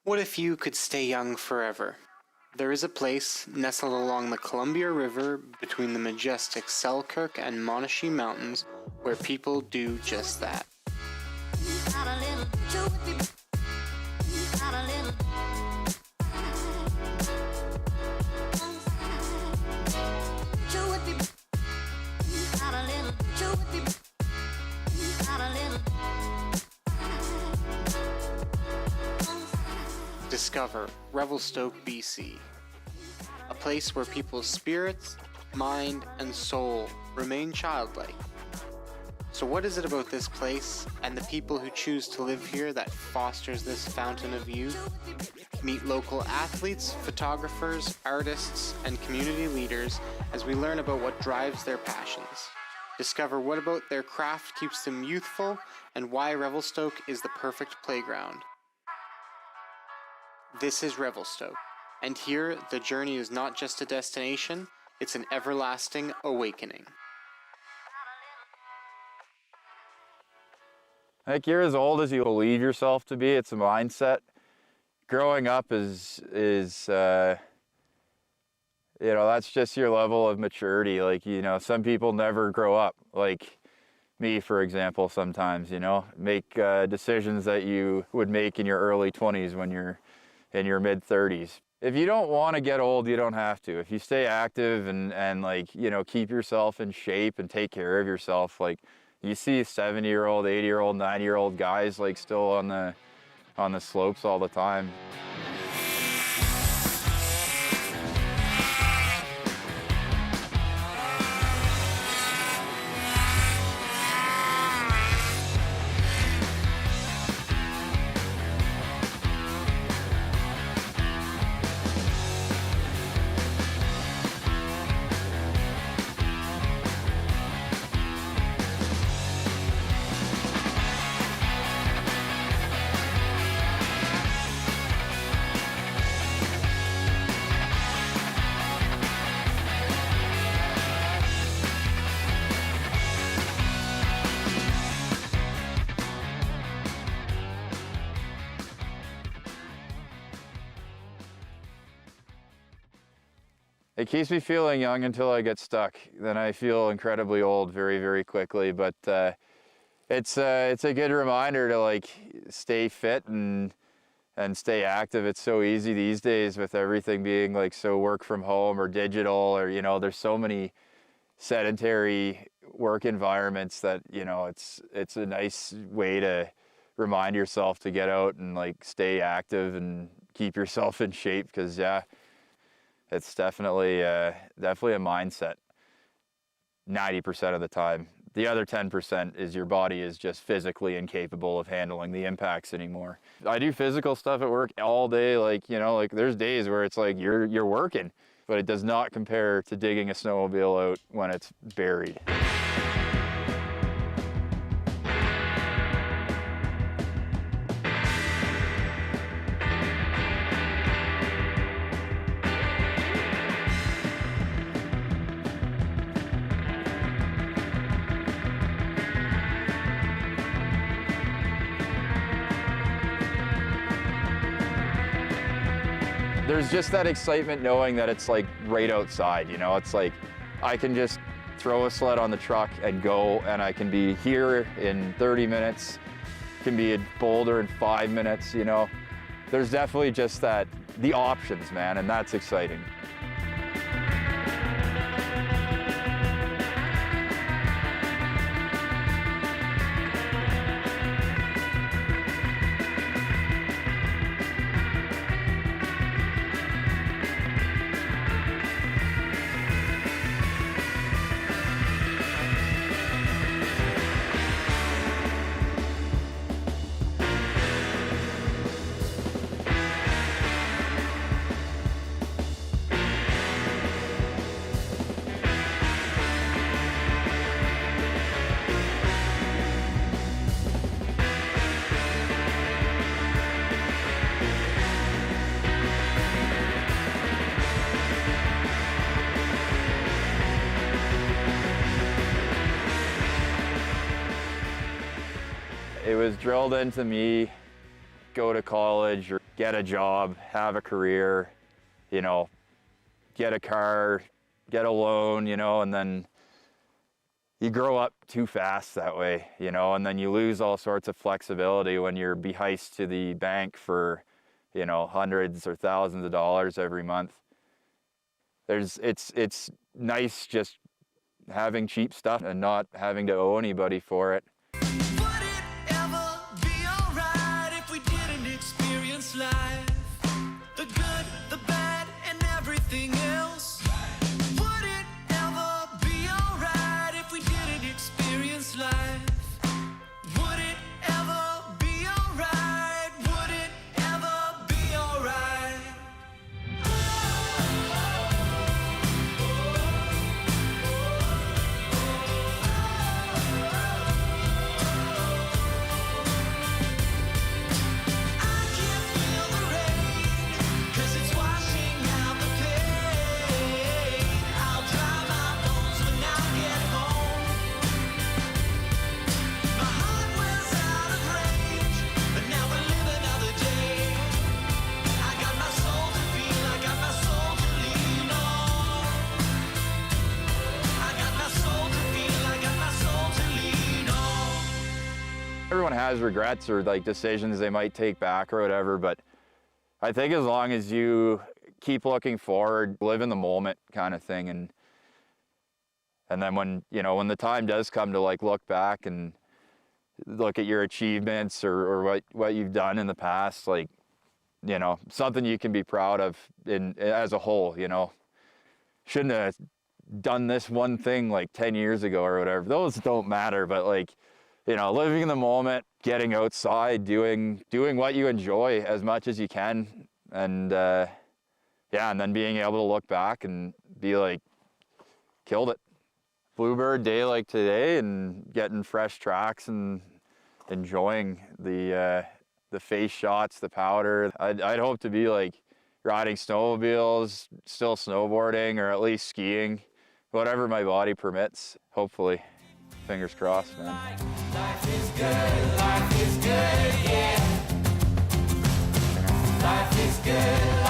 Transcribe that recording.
What if you could stay young forever? There is a place nestled along the Columbia River between the majestic Selkirk and Monashee Mountains where people do just that. Discover Revelstoke, BC, a place where people's spirits, mind, and soul remain childlike. So what is it about this place and the people who choose to live here that fosters this fountain of youth? Meet local athletes, photographers, artists, and community leaders as we learn about what drives their passions. Discover what about their craft keeps them youthful and why Revelstoke is the perfect playground. This is Revelstoke, and here the journey is not just a destination, it's an everlasting awakening. I think you're as old as you believe yourself to be. It's a mindset. Growing up is that's just your level of maturity. Some people never grow up. Like me, for example, sometimes, make decisions that you would make in your early 20s when you're in your mid-30s. If you don't want to get old, you don't have to. If you stay active and keep yourself in shape and take care of yourself, you see 70-year-old, 80-year-old, 90-year-old guys still on the slopes all the time. It keeps me feeling young until I get stuck. Then I feel incredibly old very, very quickly. But it's a good reminder to stay fit and stay active. It's so easy these days with everything being so work from home or digital, or there's so many sedentary work environments that it's a nice way to remind yourself to get out and stay active and keep yourself in shape, because it's definitely a mindset 90% of the time. The other 10% is your body is just physically incapable of handling the impacts anymore. I do physical stuff at work all day, there's days where it's you're working, but it does not compare to digging a snowmobile out when it's buried. There's just that excitement knowing that it's right outside, it's I can just throw a sled on the truck and go, and I can be here in 30 minutes, can be at Boulder in 5 minutes, There's definitely just the options, man, and that's exciting. It was drilled into me go to college or get a job, have a career, you know, get a car, get a loan, you know, and then you grow up too fast that way, you know, and then you lose all sorts of flexibility when you're behiced to the bank for, you know, hundreds or thousands of dollars every month. It's nice just having cheap stuff and not having to owe anybody for it. Would it ever be alright if we didn't experience life? The good, the bad, and everything else. Would it ever be alright if we didn't experience life? Would it ever be alright? Would it ever be alright? I can feel the rain, 'cause it's washing out the pain. I'll dry my bones when I get home. My heart was out of range, but now we live another day. I got my soul to feel, I got my soul to lean on. I got my soul to feel, I got my soul to lean on. Everyone has regrets or like decisions they might take back or whatever, but I think as long as you keep looking forward, live in the moment kind of thing, and then when, you know, when the time does come to like look back and look at your achievements or what you've done in the past, like, you know, something you can be proud of as a whole, you know. Shouldn't have done this one thing like 10 years ago or whatever. Those don't matter, but like, you know, living in the moment, getting outside, doing what you enjoy as much as you can, and yeah, and then being able to look back and be like, killed it. Bluebird day like today, and getting fresh tracks and enjoying the face shots, the powder. I'd hope to be like riding snowmobiles, still snowboarding, or at least skiing, whatever my body permits, hopefully. Fingers crossed, man. Life is good, yeah. Life is good.